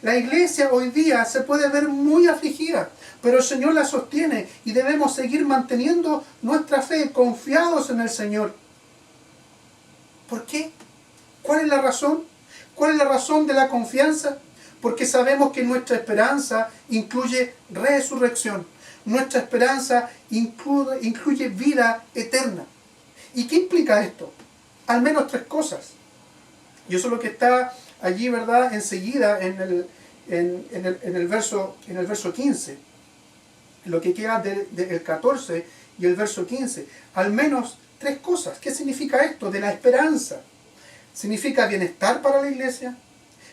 La iglesia hoy día se puede ver muy afligida, pero el Señor la sostiene y debemos seguir manteniendo nuestra fe, confiados en el Señor. ¿Por qué? ¿Cuál es la razón? ¿Cuál es la razón de la confianza? Porque sabemos que nuestra esperanza incluye resurrección. Nuestra esperanza incluye vida eterna. ¿Y qué implica esto? Al menos tres cosas. Y eso es lo que está allí, ¿verdad? Enseguida en el verso 15. Lo que queda del 14 y el verso 15. Al menos tres cosas. ¿Qué significa esto de la esperanza? Significa bienestar para la iglesia,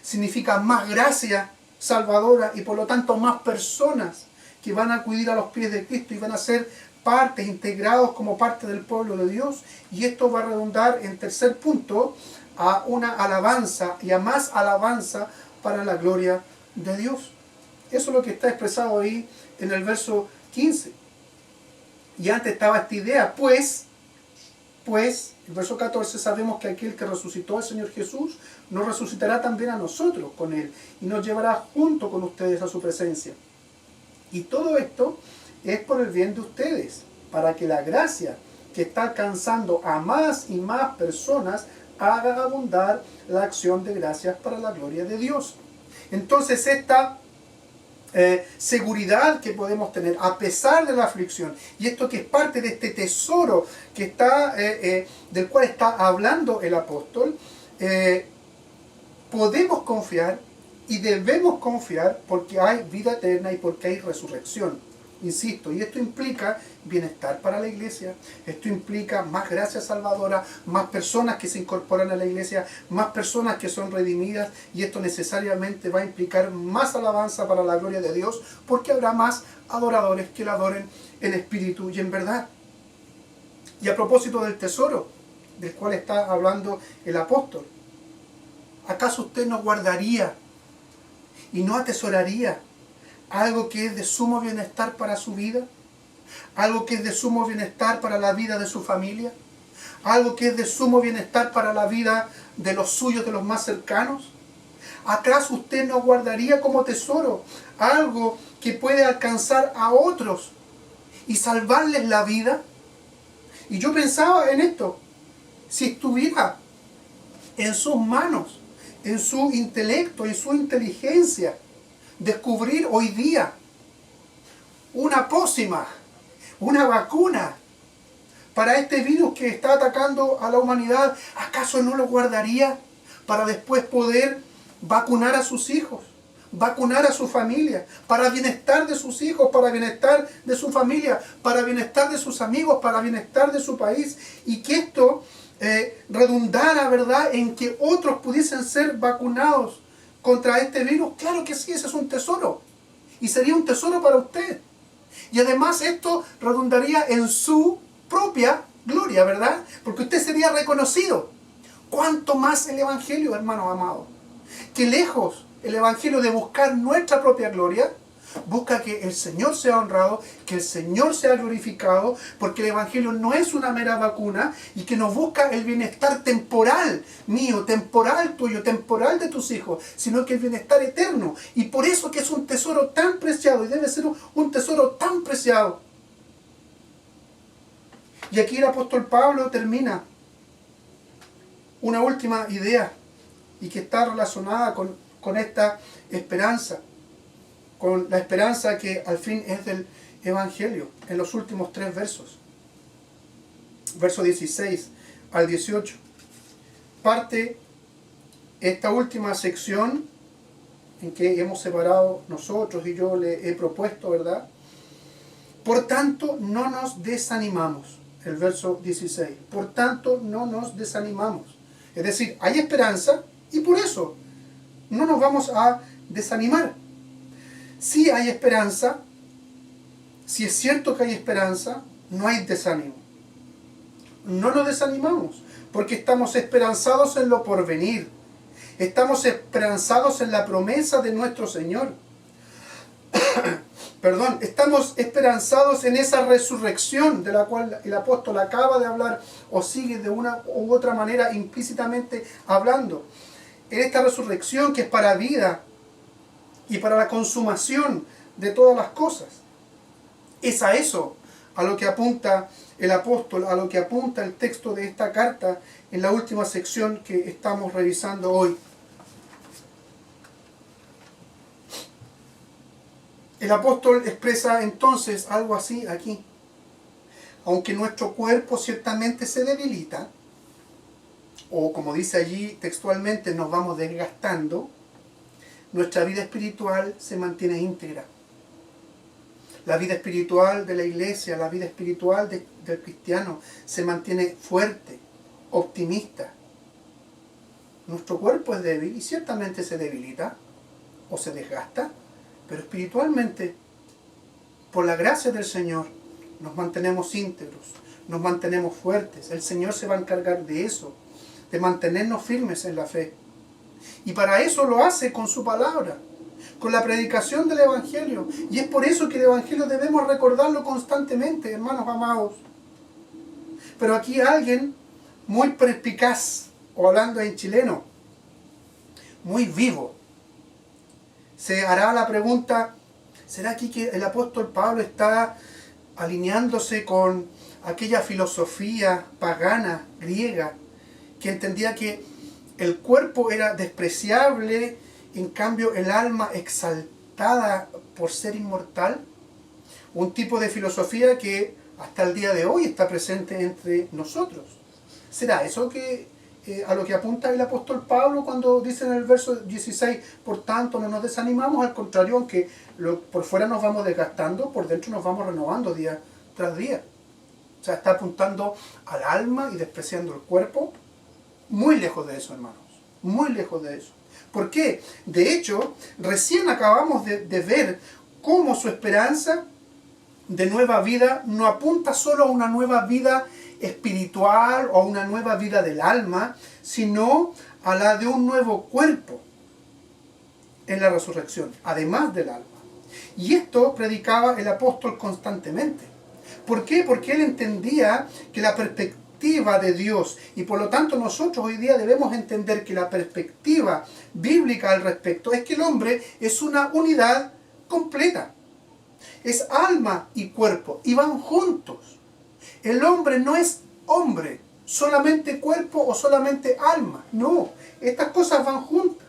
significa más gracia salvadora y por lo tanto más personas que van a acudir a los pies de Cristo y van a ser partes, integrados como parte del pueblo de Dios. Y esto va a redundar en tercer punto a una alabanza y a más alabanza para la gloria de Dios. Eso es lo que está expresado ahí en el verso 15. Y antes estaba esta idea, pues, el verso 14, sabemos que aquel que resucitó al Señor Jesús, nos resucitará también a nosotros con Él, y nos llevará junto con ustedes a su presencia. Y todo esto es por el bien de ustedes, para que la gracia que está alcanzando a más y más personas haga abundar la acción de gracias para la gloria de Dios. Entonces esta seguridad que podemos tener a pesar de la aflicción, y esto que es parte de este tesoro que está, del cual está hablando el apóstol, podemos confiar y debemos confiar porque hay vida eterna y porque hay resurrección. Insisto, y esto implica bienestar para la iglesia, esto implica más gracia salvadora, más personas que se incorporan a la iglesia, más personas que son redimidas, y esto necesariamente va a implicar más alabanza para la gloria de Dios, porque habrá más adoradores que la adoren en espíritu y en verdad. Y a propósito del tesoro, del cual está hablando el apóstol, ¿acaso usted no guardaría y no atesoraría algo que es de sumo bienestar para su vida? Algo que es de sumo bienestar para la vida de su familia. Algo que es de sumo bienestar para la vida de los suyos, de los más cercanos. ¿Acaso usted no guardaría como tesoro algo que puede alcanzar a otros y salvarles la vida? Y yo pensaba en esto. Si estuviera en sus manos, en su intelecto, en su inteligencia, descubrir hoy día una pócima, una vacuna para este virus que está atacando a la humanidad, ¿acaso no lo guardaría para después poder vacunar a sus hijos, vacunar a su familia, para bienestar de sus hijos, para bienestar de su familia, para bienestar de sus amigos, para bienestar de su país, y que esto redundara, ¿verdad?, en que otros pudiesen ser vacunados contra este virus? Claro que sí, ese es un tesoro. Y sería un tesoro para usted. Y además esto redundaría en su propia gloria, ¿verdad? Porque usted sería reconocido. ¿Cuánto más el Evangelio, hermanos amados? Que lejos el Evangelio de buscar nuestra propia gloria, busca que el Señor sea honrado, que el Señor sea glorificado, porque el Evangelio no es una mera vacuna y que nos busca el bienestar temporal mío, temporal tuyo, temporal de tus hijos, sino que el bienestar eterno. Y por eso que es un tesoro tan preciado y debe ser un tesoro tan preciado. Y aquí el apóstol Pablo termina una última idea y que está relacionada con esta esperanza, con la esperanza que al fin es del Evangelio, en los últimos 3 versos. Verso 16 al 18. Parte esta última sección en que hemos separado nosotros y yo le he propuesto, ¿verdad? Por tanto, no nos desanimamos. El verso 16. Por tanto, no nos desanimamos. Es decir, hay esperanza y por eso no nos vamos a desanimar. Si hay esperanza, si es cierto que hay esperanza, no hay desánimo. No nos desanimamos porque estamos esperanzados en lo porvenir. Estamos esperanzados en la promesa de nuestro Señor. Perdón, estamos esperanzados en esa resurrección de la cual el apóstol acaba de hablar o sigue de una u otra manera implícitamente hablando. En esta resurrección que es para vida y para la consumación de todas las cosas. Es a eso a lo que apunta el apóstol, a lo que apunta el texto de esta carta en la última sección que estamos revisando hoy. El apóstol expresa entonces algo así aquí. Aunque nuestro cuerpo ciertamente se debilita, o como dice allí textualmente, nos vamos desgastando, nuestra vida espiritual se mantiene íntegra. La vida espiritual de la iglesia, la vida espiritual del cristiano se mantiene fuerte, optimista. Nuestro cuerpo es débil y ciertamente se debilita o se desgasta, pero espiritualmente, por la gracia del Señor, nos mantenemos íntegros, nos mantenemos fuertes. El Señor se va a encargar de eso, de mantenernos firmes en la fe. Y para eso lo hace con su palabra, con la predicación del Evangelio. Y es por eso que el Evangelio debemos recordarlo constantemente, hermanos amados. Pero aquí alguien muy perspicaz, o hablando en chileno, muy vivo, se hará la pregunta, ¿será aquí que el apóstol Pablo está alineándose con aquella filosofía pagana, griega, que entendía que el cuerpo era despreciable, en cambio el alma exaltada por ser inmortal? Un tipo de filosofía que hasta el día de hoy está presente entre nosotros. ¿Será eso a lo que apunta el apóstol Pablo cuando dice en el verso 16, por tanto no nos desanimamos? Al contrario, aunque por fuera nos vamos desgastando, por dentro nos vamos renovando día tras día. O sea, está apuntando al alma y despreciando el cuerpo. Muy lejos de eso, hermanos, muy lejos de eso. ¿Por qué? De hecho, recién acabamos de ver cómo su esperanza de nueva vida no apunta solo a una nueva vida espiritual o a una nueva vida del alma, sino a la de un nuevo cuerpo en la resurrección, además del alma. Y esto predicaba el apóstol constantemente. ¿Por qué? Porque él entendía que la perspectiva de Dios, y por lo tanto nosotros hoy día debemos entender que la perspectiva bíblica al respecto es que el hombre es una unidad completa. Es alma y cuerpo, y van juntos. El hombre no es hombre, solamente cuerpo o solamente alma. No, estas cosas van juntas.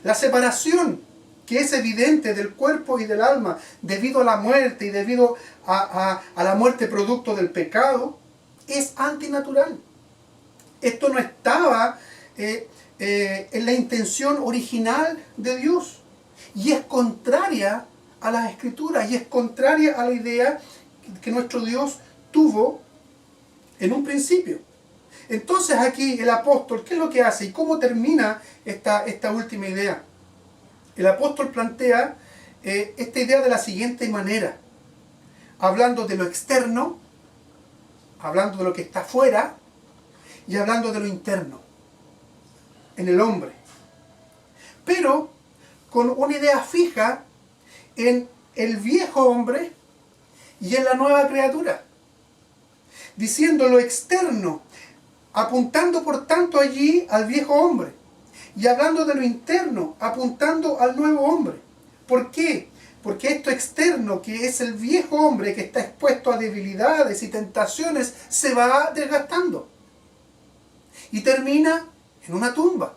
La separación que es evidente del cuerpo y del alma debido a la muerte y debido a la muerte producto del pecado es antinatural. Esto no estaba en la intención original de Dios y es contraria a las Escrituras y es contraria a la idea que nuestro Dios tuvo en un principio. Entonces aquí el apóstol, ¿qué es lo que hace y cómo termina esta última idea? El apóstol plantea esta idea de la siguiente manera, hablando de lo externo, hablando de lo que está afuera y hablando de lo interno, en el hombre. Pero con una idea fija en el viejo hombre y en la nueva criatura. Diciendo lo externo, apuntando por tanto allí al viejo hombre. Y hablando de lo interno, apuntando al nuevo hombre. ¿Por qué? Porque esto externo, que es el viejo hombre que está expuesto a debilidades y tentaciones, se va desgastando. Y termina en una tumba.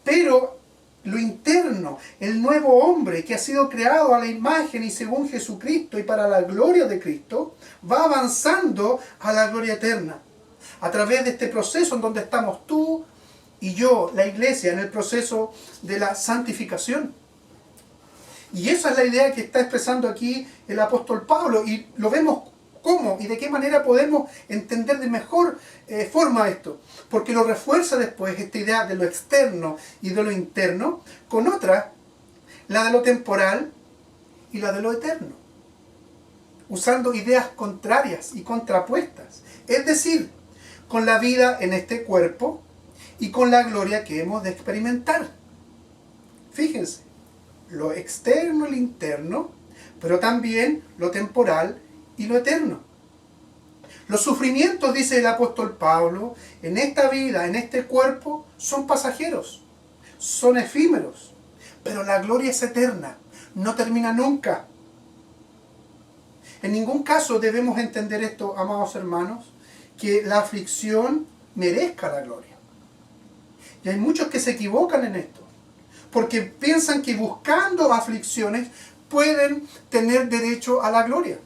Pero lo interno, el nuevo hombre que ha sido creado a la imagen y según Jesucristo y para la gloria de Cristo, va avanzando a la gloria eterna. A través de este proceso en donde estamos tú y yo, la iglesia, en el proceso de la santificación. Y esa es la idea que está expresando aquí el apóstol Pablo, y lo vemos cómo y de qué manera podemos entender de mejor forma esto, porque lo refuerza después esta idea de lo externo y de lo interno con otra, la de lo temporal y la de lo eterno, usando ideas contrarias y contrapuestas, es decir, con la vida en este cuerpo y con la gloria que hemos de experimentar. Fíjense, lo externo y lo interno, pero también lo temporal y lo eterno. Los sufrimientos, dice el apóstol Pablo, en esta vida, en este cuerpo, son pasajeros, son efímeros, pero la gloria es eterna, no termina nunca. En ningún caso debemos entender esto, amados hermanos, que la aflicción merezca la gloria. Y hay muchos que se equivocan en esto, porque piensan que buscando aflicciones pueden tener derecho a la gloria.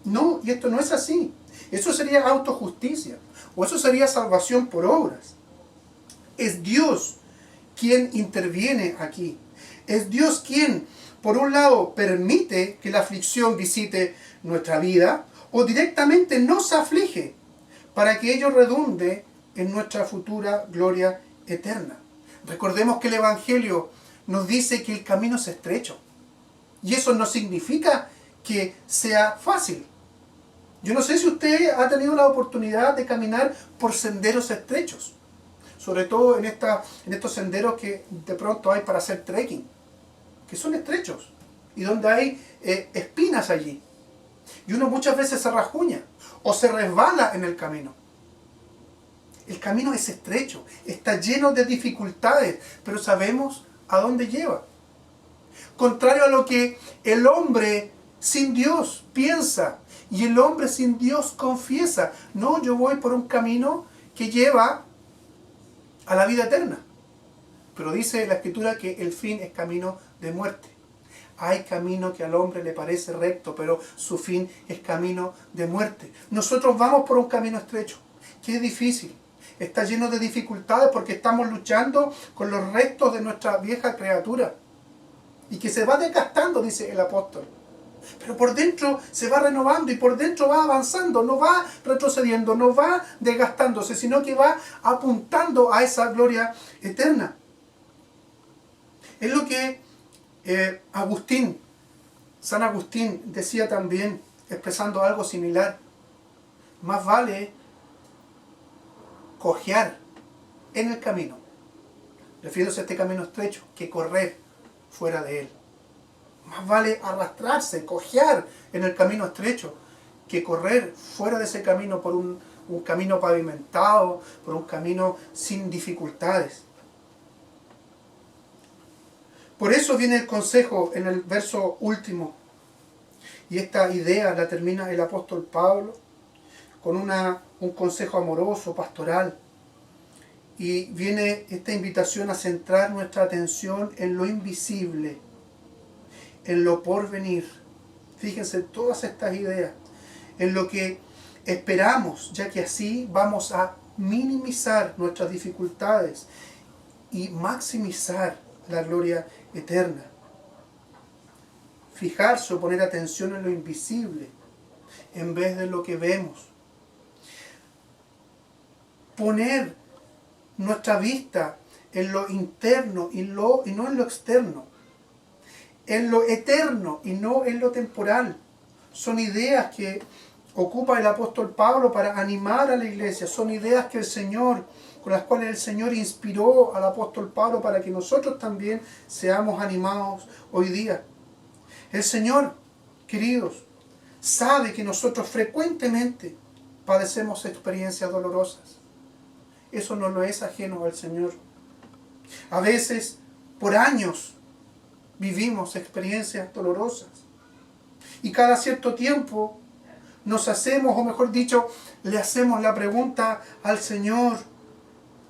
No, y esto no es así. Eso sería autojusticia, o eso sería salvación por obras. Es Dios quien interviene aquí. Es Dios quien, por un lado, permite que la aflicción visite nuestra vida, o directamente nos aflige para que ello redunde en nuestra futura gloria eterna. Recordemos que el Evangelio nos dice que el camino es estrecho, y eso no significa que sea fácil. Yo no sé si usted ha tenido la oportunidad de caminar por senderos estrechos, sobre todo en estos senderos que de pronto hay para hacer trekking, que son estrechos y donde hay espinas allí. Y uno muchas veces se rajuña o se resbala en el camino. El camino es estrecho, está lleno de dificultades, pero sabemos a dónde lleva. Contrario a lo que el hombre sin Dios piensa y el hombre sin Dios confiesa. No, yo voy por un camino que lleva a la vida eterna. Pero dice la Escritura que el fin es camino de muerte. Hay camino que al hombre le parece recto, pero su fin es camino de muerte. Nosotros vamos por un camino estrecho, que es difícil. Está lleno de dificultades porque estamos luchando con los restos de nuestra vieja criatura. Y que se va desgastando, dice el apóstol. Pero por dentro se va renovando y por dentro va avanzando, no va retrocediendo, no va desgastándose, sino que va apuntando a esa gloria eterna. Es lo que San Agustín decía también, expresando algo similar. Más vale cojear en el camino, refiriéndose a este camino estrecho, que correr fuera de él. Más vale arrastrarse, cojear en el camino estrecho, que correr fuera de ese camino por un camino pavimentado, por un camino sin dificultades. Por eso viene el consejo en el verso último. Y esta idea la termina el apóstol Pablo con un consejo amoroso, pastoral. Y viene esta invitación a centrar nuestra atención en lo invisible, en lo porvenir. Fíjense todas estas ideas, en lo que esperamos, ya que así vamos a minimizar nuestras dificultades y maximizar la gloria eterna. Fijarse o poner atención en lo invisible en vez de lo que vemos. Poner nuestra vista en lo interno y no en lo externo. En lo eterno y no en lo temporal. Son ideas que ocupa el apóstol Pablo para animar a la iglesia. Son ideas que con las cuales el Señor inspiró al apóstol Pablo para que nosotros también seamos animados hoy día. El Señor, queridos, sabe que nosotros frecuentemente padecemos experiencias dolorosas. Eso no lo es ajeno al Señor. A veces, por años, vivimos experiencias dolorosas. Y cada cierto tiempo nos hacemos, o mejor dicho, le hacemos la pregunta al Señor.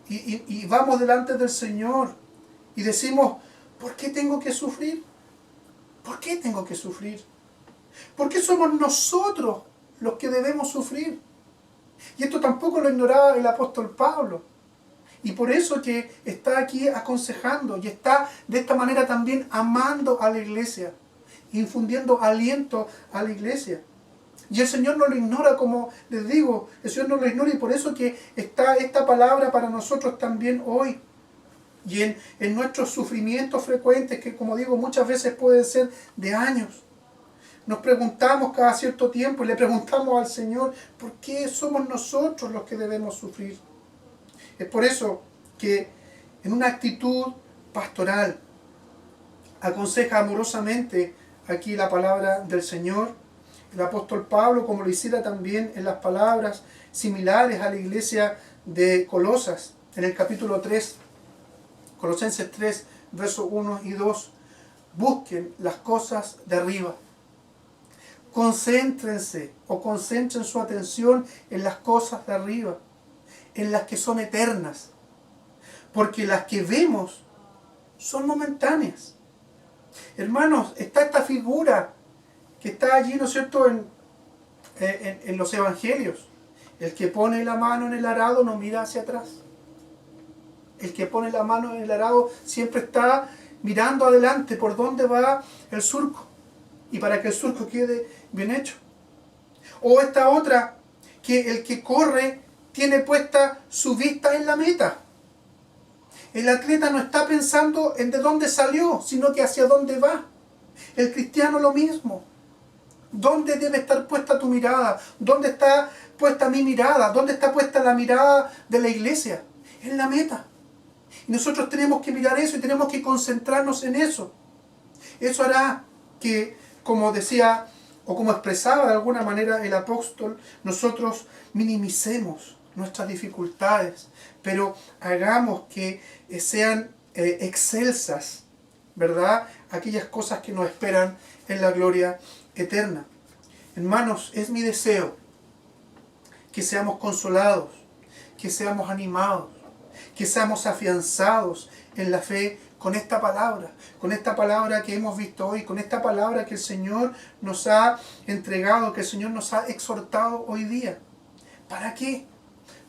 Y vamos delante del Señor y decimos, ¿por qué tengo que sufrir? ¿Por qué tengo que sufrir? ¿Por qué somos nosotros los que debemos sufrir? Y esto tampoco lo ignoraba el apóstol Pablo. Y por eso que está aquí aconsejando y está de esta manera también amando a la iglesia, infundiendo aliento a la iglesia. Y el Señor no lo ignora, como les digo, el Señor no lo ignora, y por eso que está esta palabra para nosotros también hoy. Y en nuestros sufrimientos frecuentes, que como digo, muchas veces pueden ser de años, nos preguntamos cada cierto tiempo y le preguntamos al Señor, ¿por qué somos nosotros los que debemos sufrir? Es por eso que en una actitud pastoral aconseja amorosamente aquí la palabra del Señor, el apóstol Pablo, como lo hiciera también en las palabras similares a la iglesia de Colosas, en el capítulo 3, Colosenses 3, versos 1 y 2. Busquen las cosas de arriba. Concéntrense o concentren su atención en las cosas de arriba, en las que son eternas, porque las que vemos son momentáneas. Hermanos, está esta figura que está allí, ¿no es cierto?, en los evangelios. El que pone la mano en el arado no mira hacia atrás. El que pone la mano en el arado siempre está mirando adelante por dónde va el surco, y para que el surco quede bien hecho. O esta otra, que el que corre tiene puesta su vista en la meta. El atleta no está pensando en de dónde salió, sino que hacia dónde va. El cristiano lo mismo. ¿Dónde debe estar puesta tu mirada? ¿Dónde está puesta mi mirada? ¿Dónde está puesta la mirada de la iglesia? En la meta. Y nosotros tenemos que mirar eso y tenemos que concentrarnos en eso. Eso hará que, como decía o como expresaba de alguna manera el apóstol, nosotros minimicemos nuestras dificultades, pero hagamos que sean excelsas, ¿verdad?, aquellas cosas que nos esperan en la gloria eterna. Hermanos, es mi deseo que seamos consolados, que seamos animados, que seamos afianzados en la fe con esta palabra que hemos visto hoy, con esta palabra que el Señor nos ha entregado, que el Señor nos ha exhortado hoy día. ¿Para qué?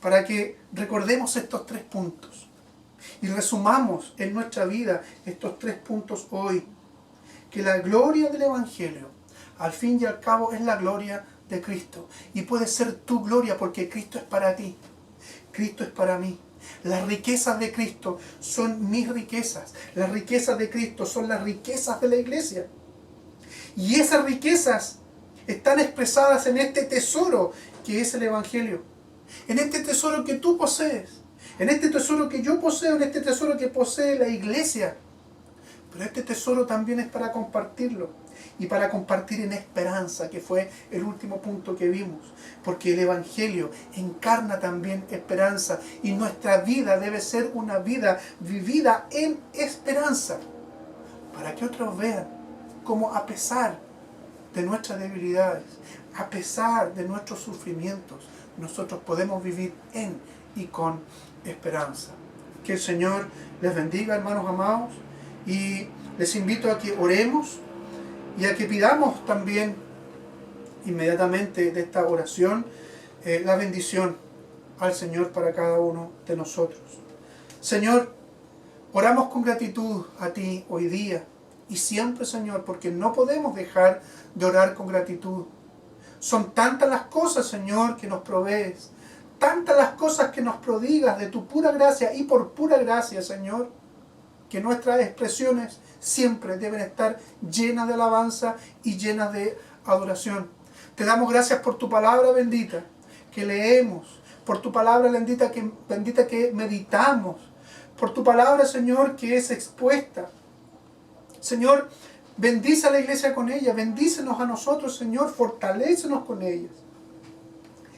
Para que recordemos estos 3 puntos y resumamos en nuestra vida estos 3 puntos hoy. Que la gloria del Evangelio, al fin y al cabo, es la gloria de Cristo. Y puede ser tu gloria porque Cristo es para ti. Cristo es para mí. Las riquezas de Cristo son mis riquezas. Las riquezas de Cristo son las riquezas de la iglesia. Y esas riquezas están expresadas en este tesoro que es el Evangelio. En este tesoro que tú posees. En este tesoro que yo poseo. En este tesoro que posee la iglesia. Pero este tesoro también es para compartirlo. Y para compartir en esperanza, que fue el último punto que vimos. Porque el Evangelio encarna también esperanza. Y nuestra vida debe ser una vida vivida en esperanza. Para que otros vean cómo, a pesar de nuestras debilidades, a pesar de nuestros sufrimientos, nosotros podemos vivir en y con esperanza. Que el Señor les bendiga, hermanos amados. Y les invito a que oremos y a que pidamos también inmediatamente de esta oración la bendición al Señor para cada uno de nosotros. Señor, oramos con gratitud a ti hoy día y siempre, Señor, porque no podemos dejar de orar con gratitud. Son tantas las cosas, Señor, que nos provees, tantas las cosas que nos prodigas de tu pura gracia, y por pura gracia, Señor, que nuestras expresiones siempre deben estar llenas de alabanza y llenas de adoración. Te damos gracias por tu palabra bendita que leemos, por tu palabra bendita que meditamos, por tu palabra, Señor, que es expuesta. Señor, bendice a la iglesia con ella, bendícenos a nosotros, Señor, fortalécenos con ellas.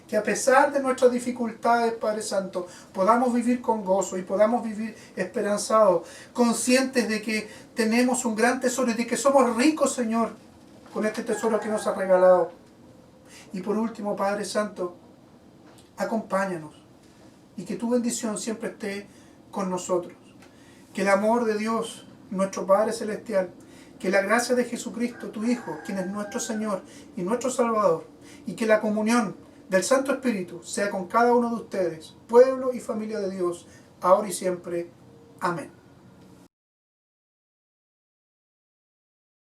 Que a pesar de nuestras dificultades, Padre Santo, podamos vivir con gozo y podamos vivir esperanzados, conscientes de que tenemos un gran tesoro y de que somos ricos, Señor, con este tesoro que nos ha regalado. Y por último, Padre Santo, acompáñanos y que tu bendición siempre esté con nosotros. Que el amor de Dios, nuestro Padre Celestial, que la gracia de Jesucristo, tu Hijo, quien es nuestro Señor y nuestro Salvador, y que la comunión del Santo Espíritu sea con cada uno de ustedes, pueblo y familia de Dios, ahora y siempre. Amén.